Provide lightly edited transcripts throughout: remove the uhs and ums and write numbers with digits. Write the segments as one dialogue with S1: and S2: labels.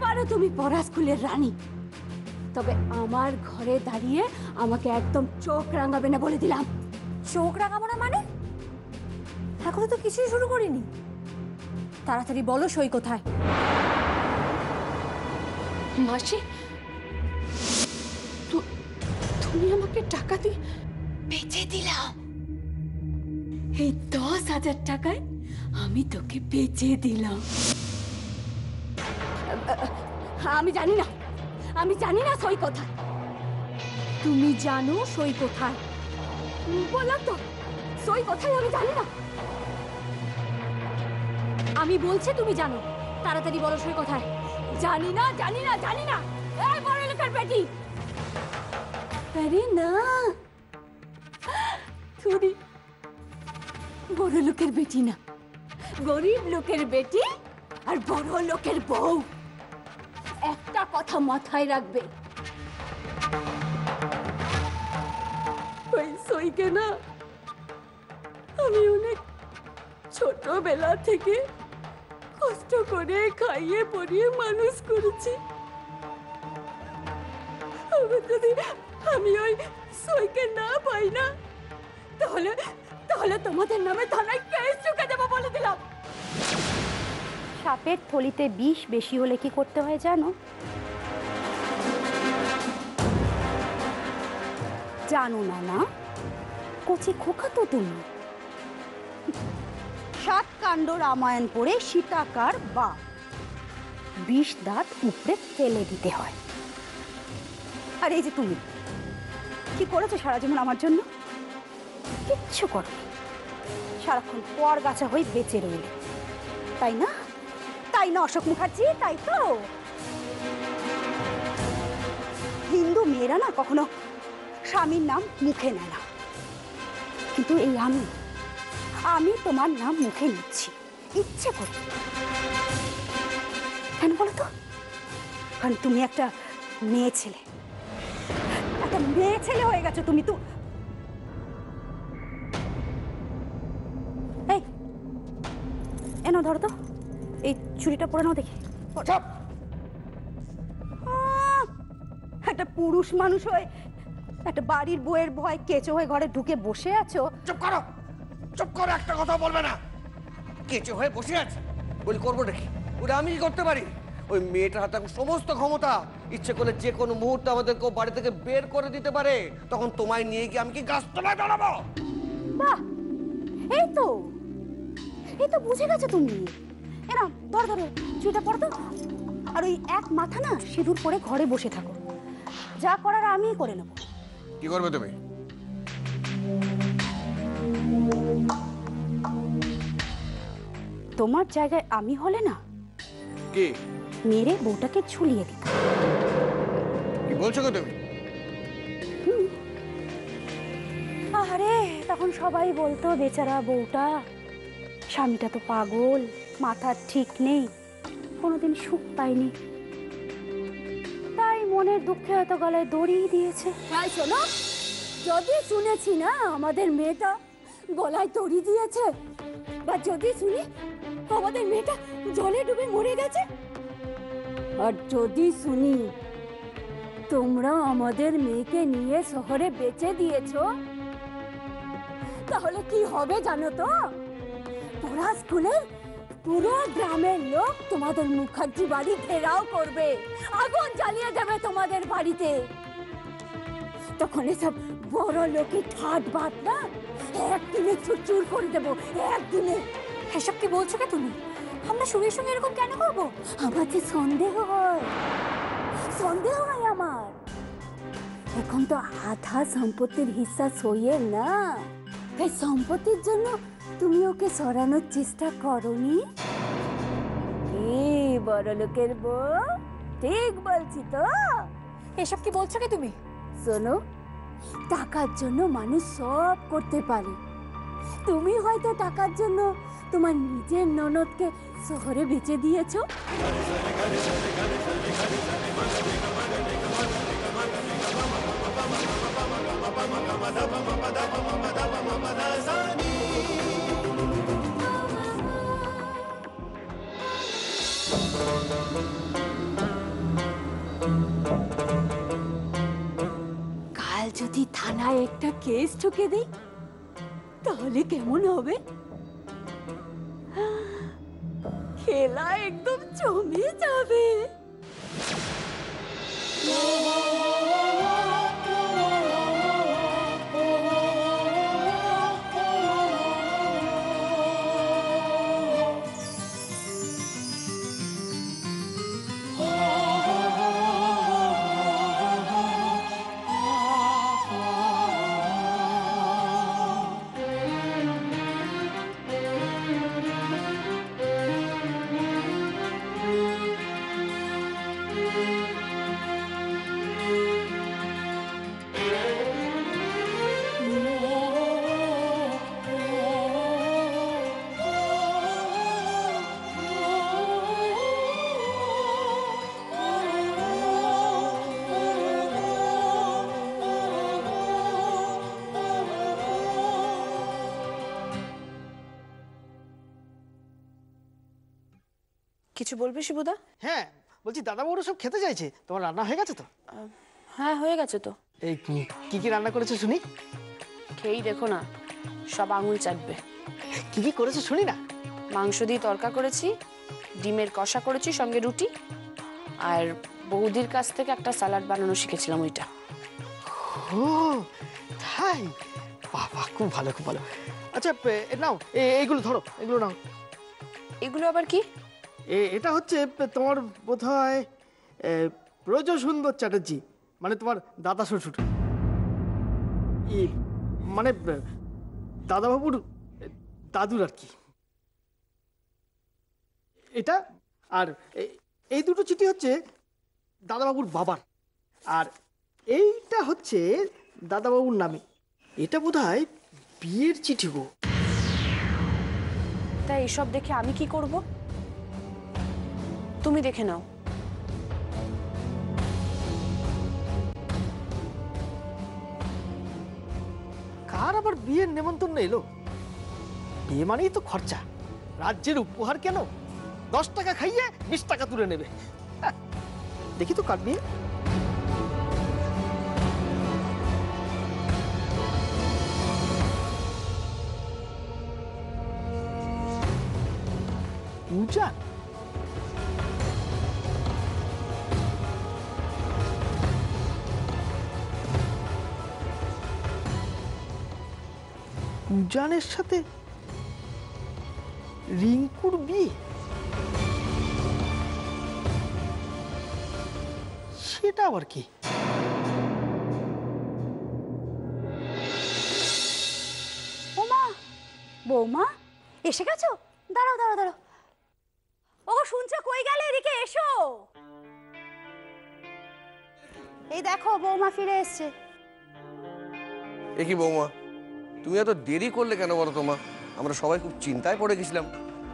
S1: পারো তুমি পড়া স্কুলের রানী, তবে আমার ঘরে দাঁড়িয়ে আমাকে একদম চোখ রাঙাবে না বলে দিলাম।
S2: চোখ রাঙাবো না মানে? এখনো তো কিছুই শুরু করিনি। তাড়াতাড়ি বলো সই কোথায়?
S1: মাসি, তুমি আমাকে টাকা দিয়ে বেচে দিলাম। এই 10,000 টাকায় আমি তোকে বেচে দিলাম। আমি জানি না, আমি জানি না সই কোথায়।
S2: তুমি জানো সই কোথায়?
S1: বললাম তো সই কোথায় আমি জানি না।
S2: আমি বলছি তুমি জানো, তাড়াতাড়ি বলো সই কোথায়?
S1: জানি না, জানি না, জানি না। এই বড় লোকের বেটি। আরে না, তুই বড় লোকের বেটি না, গরিব লোকের বেটি আর বড় লোকের বউ। একটা কথা মাথায় রাখবে, ওই সইকে না আমি অনেক ছোটবেলা থেকে কষ্ট করে খাইয়ে পরিয়ে মানুষ করেছি। যদি আমি ওই সইকে না পাই না, তাহলে তাহলে তোমাদের নামে থানায় কেস ঠুকে দেবো বলে দিলাম।
S2: সাপের থলিতে বিষ বেশি হলে কি করতে হয় জানো? জানো না? না, কচি খোকা তো তুমি। 7 কাণ্ড রামায়ণ পড়ে সীতাকার বাপ, 20 দাঁত উপড়ে ফেলে দিতে হয়। আর এই যে তুমি কি করেছো সারা জীবন আমার জন্য? কিচ্ছু করো, সারাক্ষণ পর গাছা হয়ে বেঁচে রইলে, তাই না? তাই না অশোক মুখার্জি? তাই তো। হিন্দু মেয়েরা না কখনো স্বামীর নাম মুখে নেয় না, কিন্তু এই আমি তোমার নাম মুখে নিচ্ছি ইচ্ছে করে। কেন বলো তো? কারণ তুমি একটা মেয়ে ছেলে, একটা মেয়ে ছেলে হয়ে গেছো তুমি। তো এই এনো ধরো তো, এই চুড়িটা পরে নাও দেখি। একটা পুরুষ মানুষ হয়ে একটা বাড়ির বউয়ের ভয় কেঁচো হয়ে ঘরে ঢুকে বসে আছো।
S3: চুপ করো, চুপ করো, একটা কথা বলবে না। কেঁচো হয়ে বসে আছে বলি করবো নাকি? ওটা আমি কি করতে পারি? ওই মেয়েটার হাতে সমস্ত ক্ষমতা, ইচ্ছে করলে যে কোনো মুহূর্তে আমাদেরকে বাড়ি থেকে বের করে দিতে পারে। তখন তোমায় নিয়ে গিয়ে আমি কি গাছতলায় দাঁড়াবো?
S2: বাহ, এই তো বুঝে গেছো তুমি। এরা ধর ধরো চুড়িটা পরো তো, আর ওই এক মাথা না সিঁদুর পরে ঘরে বসে থাকো। যা করার আমিই করে নেবো।
S3: কি করবে তুমি?
S2: তোমার জায়গায় আমি হলে না
S3: কি
S2: মেরে বউটাকে ঝুলিয়ে দিত।
S3: কি বলছো গো তুমি?
S2: আরে তখন সবাই বলতো বেচারা বউটা, স্বামীটা তো পাগল, মাথার ঠিক নেই, কোনোদিন সুখ পায়নি, তাই মনের দুঃখে হয়তো গলায় দড়ি দিয়েছে।
S1: তাই শোনো, যদি শুনেছি না আমাদের মেয়েটা গলায় দড়ি দিয়েছে, বা যদি শুনি আমাদের মেয়েটা জলে ডুবে মরে গেছে, আর যদি শুনি তোমরা আমাদের মেয়েকে নিয়ে শহরে বেচে দিয়েছো, তাহলে কি হবে জানো তো? পড়া স্কুলের পুরো গ্রামের লোক তোমাদের মুখার্জি বাড়ি ঘেরাও করবে, আগুন জ্বালিয়ে দেবে তোমাদের বাড়িতে। তখন এসব বড় লোকের ঠাট বাট না একদিনে চুরচুর করে দেবো, একদিনে।
S2: এসব কি বলছো কে তুমি? আমরা সুরের সঙ্গে এরকম কেন করবো?
S1: আমার যে সন্দেহ হয় আমার। এখন তো আধা সম্পত্তির হিস্সা সইয়ের না, এই সম্পত্তির জন্য তুমি ওকে সরানোর চেষ্টা করনি? এই বড় লোকের বউ, ঠিক বলছি তো?
S2: এসব কি বলছো কে তুমি?
S1: শোনো, টাকার জন্য মানুষ সব করতে পারে। তুমি হয়তো টাকার জন্য তোমার নিজের ননদকে শহরে বেচে দিয়েছো। থানায় একটা কেস ঠুকে দিই, তাহলে কেমন হবে? খেলা একদম জমে যাবে।
S4: কিছু বলবে শিবুদা?
S5: হ্যাঁ, বলছি দাদা বউরা সব খেতে চাইছে, তোমার রান্না হয়ে গেছে তো?
S4: হ্যাঁ, হয়ে গেছে তো।
S5: এই কি কি রান্না করেছে শুনি?
S4: খেয়েই দেখো না, সব আঙুল চাটবে।
S5: কি কি করেছে শুনি না।
S4: মাংস দিয়ে তরকা করেছি, ডিমের কষা করেছি, সঙ্গে রুটি, আর বৌদির কাছ থেকে একটা স্যালাড বানানো শিখেছিলাম ওইটা।
S5: ও তাই? বাবা, খুব ভালো খুব ভালো। আচ্ছা নাও, এইগুলো ধরো, এগুলো নাও।
S4: এগুলো আবার কি?
S5: এটা হচ্ছে তোমার বোধহয় ব্রজ সুন্দর চ্যাটার্জি, মানে তোমার দাদা শ্বশুর, মানে দাদাবাবুর দাদুর আর কি। এটা আর এই দুটো চিঠি হচ্ছে দাদাবাবুর বাবার, আর এইটা হচ্ছে দাদাবাবুর নামে। এটা বোধহয় বিয়ের চিঠি গো।
S4: তাই এসব দেখে আমি কি করব? তুমি দেখে নাও।
S5: কার আবার বিয়ের নেমন্তন্ন এলো? বিয়ে মানেই তো খরচা, রাজ্যের উপহার কেন? 10 টাকা খাইয়ে 20 টাকা তুলে নেবে। দেখি তো কার বিয়ে। পূজা? পূজানের সাথে রিঙ্কুর বিয়ে? সেটা আবার কি?
S2: ওমা, বৌমা এসে গেছো? দাঁড়াও দাঁড়াও দাঁড়াও। ও শুনছো, কই গেলে? এদিকে এসো। এই দেখো, বৌমা ফিরে এসছে।
S3: এ কি বৌমা, তুমি এত দেরি করলে কেন বলো তোমা? আমরা সবাই খুব চিন্তায় পড়ে গেছিলাম।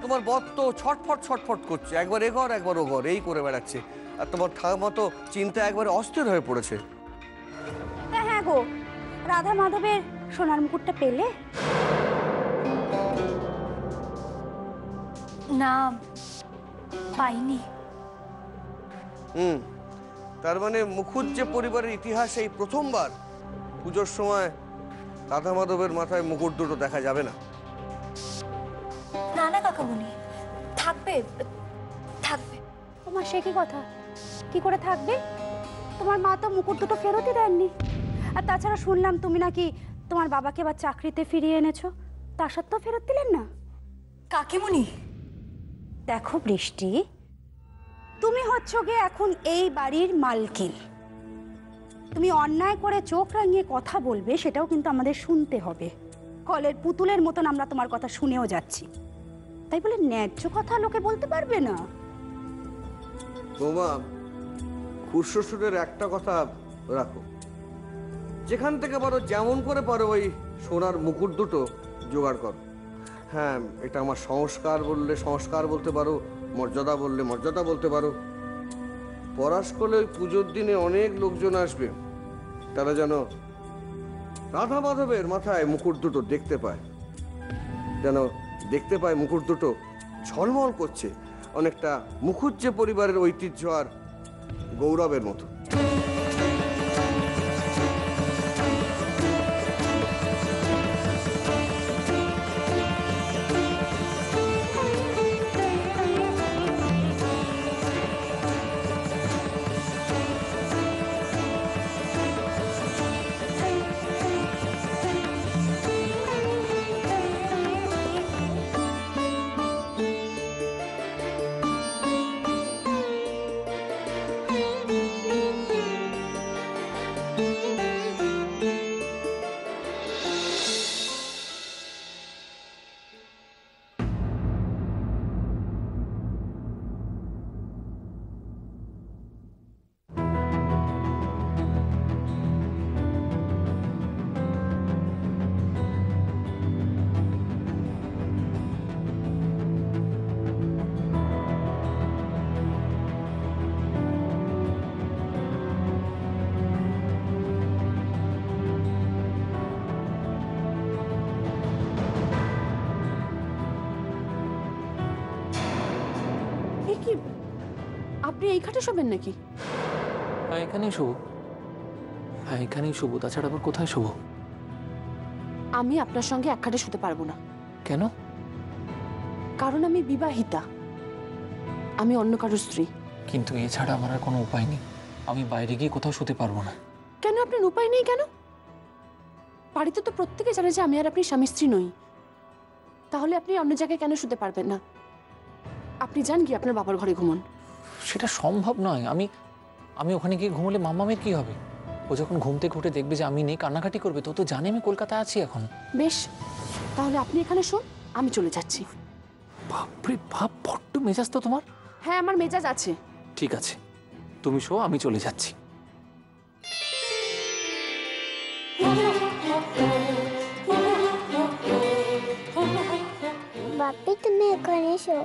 S3: তোমার বর তো ছটফট ছটফট করছে, একবার এ ঘর একবার ও ঘর এই করে বেড়াচ্ছে, আর তোমার ঠাকুমা তো চিন্তা একবারে অস্থির হয়ে পড়েছে।
S2: হ্যাঁ গো, রাধা মাধবের সোনার মুকুটটা পেলে?
S1: না, পাইনি।
S3: তার মানে মুখুজ্জে পরিবারের ইতিহাসে এই প্রথমবার পুজোর সময় রাধা মাধবের মাথায় মুকুট দুটো দেখা যাবে না।
S1: না না কাকামণি, থাকবে থাকবে।
S2: তোমার সে কি কথা? কি করে থাকবে? তোমার মা তো মুকুট দুটো ফেরতই দেননি। আর তাছাড়া শুনলাম তুমি নাকি তোমার বাবাকে আবার চাকরিতে ফিরিয়ে এনেছো, তা সত্ত্বেও ফেরত দিলেন না।
S1: কাকিমণি
S2: দেখো বৃষ্টি, তুমি হচ্ছ গিয়ে এখন এই বাড়ির মালকিন। তুমি অন্যায় করে চোখ রাঙিয়ে কথা বলবে, সেটাও কিন্তু আমাদের শুনতে হবে। কলের পুতুলের মতন আমরা তোমার কথা শুনেও যাচ্ছি, তাই বলে ন্যায্য কথা লোকে বলতে পারবে না।
S3: বৌমা, খুড়শ্বশুরের একটা কথা রাখো, যেখান থেকে পারো যেমন করে পারো ওই সোনার মুকুট দুটো জোগাড় করো। হ্যাঁ, এটা আমার সংস্কার বললে সংস্কার বলতে পারো, মর্যাদা বললে মর্যাদা বলতে পারো। পরাশকলে ওই পুজোর দিনে অনেক লোকজন আসবে, তারা যেন রাধা মাধবের মাথায় মুকুট দুটো দেখতে পায়, যেন দেখতে পায় মুকুট দুটো ঝলমল করছে, অনেকটা মুখুজ্জে পরিবারের ঐতিহ্য আর গৌরবের মতো।
S4: আপনি এই খাটে শোবেন নাকি?
S6: হ্যাঁ এখানেই শোবো, হ্যাঁ এখানেই শোবো, তাছাড়া আবার কোথায় শোবো?
S4: আমি আপনার সঙ্গে এক খাটে শুতে পারবো না।
S6: কেন?
S4: কারণ আমি বিবাহিতা, আমি অন্য কারোর স্ত্রী।
S6: কিন্তু এছাড়া আমার আর কোনো উপায় নেই, আমি বাইরে গিয়ে কোথাও শুতে পারবো না।
S4: কেন আপনার উপায় নেই কেন? বাড়িতে তো প্রত্যেকে জানে যে আমি আর আপনি স্বামী স্ত্রী নই, তাহলে আপনি অন্য জায়গায় কেন শুতে পারবেন না? আপনি যান গিয়ে আপনার বাবার ঘরে ঘুমন।
S6: সেটা সম্ভব নয়। আমি ওখানে গিয়ে ঘুমোলে মাম্মামের কি হবে? ও যখন ঘুম থেকে উঠে দেখবে যে আমি নেই, কান্নাকাটি করবে। তো জানে আমি কলকাতায় আছি এখন।
S4: বেশ, তাহলে আপনি এখানে শোন, আমি চলে যাচ্ছি।
S6: বাপরে বাপ, বড্ড মেজাজ তো তোমার।
S4: হ্যাঁ, আমার মেজাজ আছে।
S6: ঠিক আছে, তুমি শো, আমি চলে যাচ্ছি।
S7: বাপি তুমি এখানে এসো।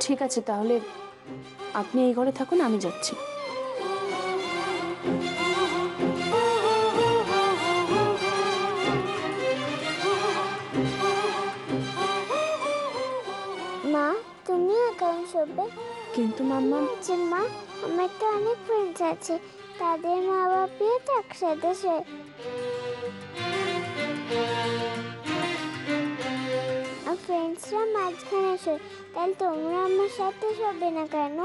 S4: ঠিক আছে, তাহলে আপনি এই ঘরে থাকুন, আমি যাচ্ছি।
S7: মা তুমি এখানে শোবে?
S4: কিন্তু মাম্মা,
S7: মা আমার তো অনেক ফ্রেন্ডস আছে, তাদের মা বাপিও তো একসাথে শোয়। ফ্রেন্ডসরা মাঝখানে শোয়, তাহলে তোমরা আমার সাথে শোবে না কেন?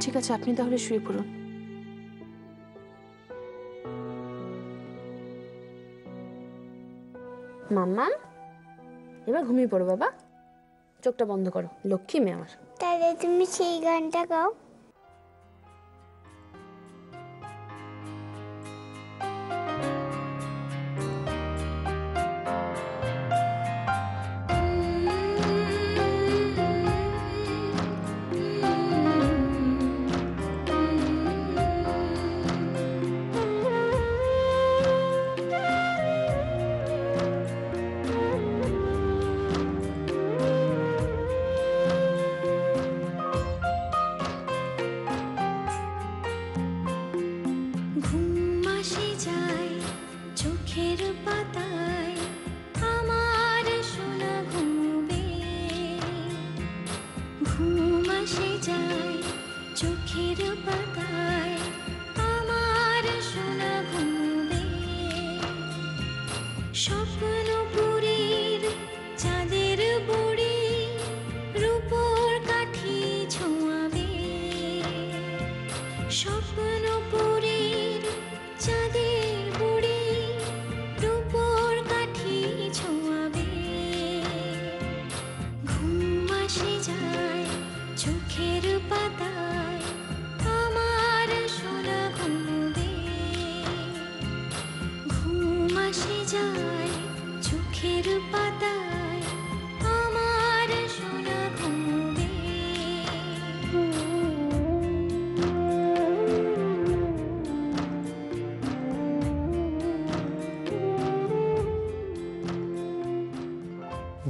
S4: ঠিক আছে, আপনি তাহলে শুয়ে পড়ুন। মাম্মা, এবার ঘুমিয়ে পড়ো বাবা, চোখটা বন্ধ করো, লক্ষ্মী মেয়ে আমার।
S7: তাহলে তুমি সেই গানটা গাও।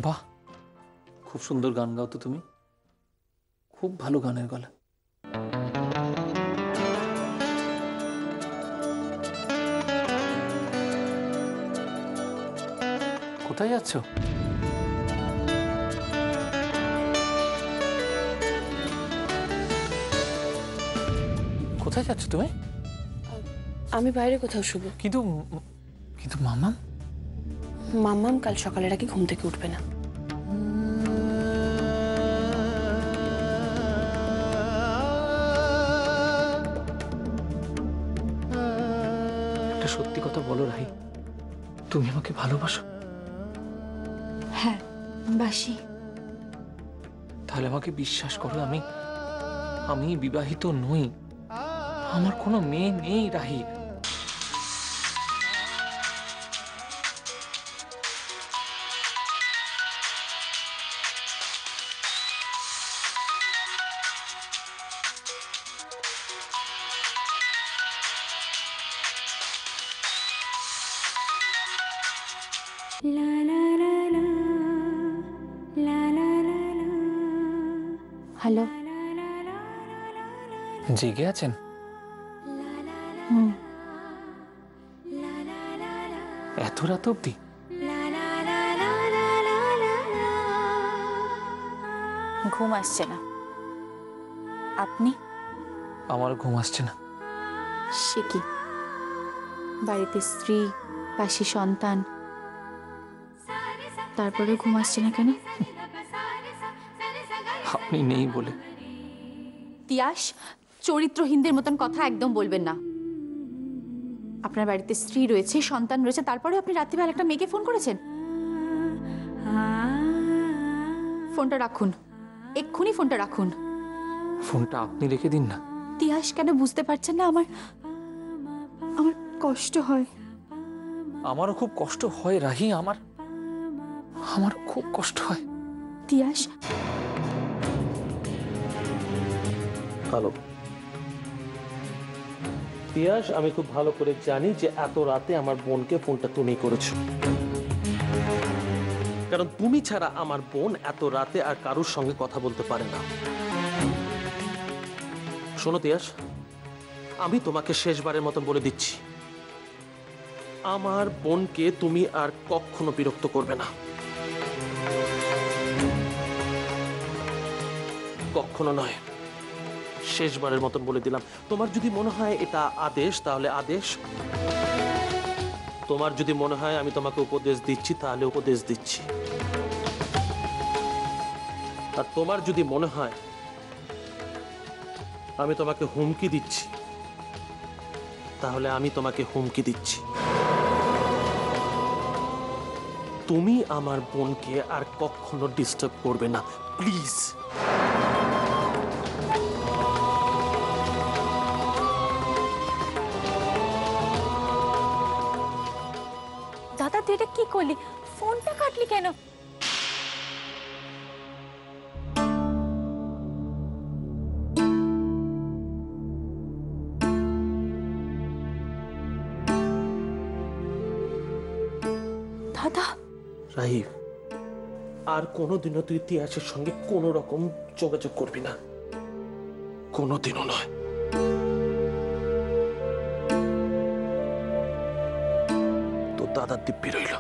S6: বাহ, খুব সুন্দর গান গাও তো তুমি, খুব ভালো গানের গলা। কোথায় যাচ্ছ? কোথায় যাচ্ছ তুমি?
S4: আমি বাইরে কোথাও শুবো।
S6: কিন্তু মাম্মাম?
S4: মাম্মাম কাল সকালের আগে ঘুম থেকে উঠবে না।
S6: একটা সত্যি কথা বলো রাহি, তুমি আমাকে ভালোবাসো?
S1: হ্যাঁ বাসি।
S6: তাহলে আমাকে বিশ্বাস করো, আমি বিবাহিত নই, আমার কোনো মেয়ে নেই রাহি।
S4: হ্যালো।
S6: জেগে আছেন?
S4: হুম।
S6: এত রাত অব্দি?
S8: ঘুম আসছে না। আপনি?
S6: আমার ঘুম আসছে না।
S8: সে কি, বাড়িতে স্ত্রী, পাশে সন্তান, তারপরে ঘুম আসছে না কেন?
S6: আপনি নেই বলে।
S8: তিয়াস, চরিত্রহীনদের মতন কথা একদম বলবেন না। আপনার বাড়িতে স্ত্রী রয়েছে, সন্তান রয়েছে, তারপরে আপনি রাত্রিবেলা একটা মেয়েকে ফোন করেছেন। ফোনটা রাখুন, এক্ষুনি ফোনটা রাখুন।
S6: ফোনটা আপনি রেখে দিন না।
S8: তিয়াস, কেন বুঝতে পারছেন না? আমার কষ্ট হয়।
S6: আমারও খুব কষ্ট হয় রাহি, আমার খুব কষ্ট হয়।
S8: তিয়াস,
S9: হ্যালো তিয়াস, আমি খুব ভালো করে জানি যে এত রাতে আমার বোনকে ফোনটা তুমি করেছো, কারণ তুমি ছাড়া আমার বোন এত রাতে আর কারুর সঙ্গে কথা বলতে পারে না। শোনো তিয়াস, আমি তোমাকে শেষবারের মতন বলে দিচ্ছি, আমার বোনকে তুমি আর কখনো বিরক্ত করবে না, কখনো নয়। শেষবারের মতন বলে দিলাম। তোমার যদি মনে হয় এটা আদেশ তাহলে আদেশ, তোমার যদি মনে হয় আমি তোমাকে উপদেশ দিচ্ছি তাহলে উপদেশ দিচ্ছি, আর তোমার যদি মনে হয় আমি তোমাকে হুমকি দিচ্ছি তাহলে আমি তোমাকে হুমকি দিচ্ছি। তুমি আমার বোনকে আর কখনো ডিস্টার্ব করবে না, প্লিজ।
S8: দাদা তুই এটা কি করলি? ফোনটা কাটলি কেন? দাদা,
S9: রাহিব, আর কোনোদিনও তুই তিয়াসের সঙ্গে কোনো রকম যোগাযোগ করবি না, কোনোদিনও নয়। তো দাদার দিব্যি রইল।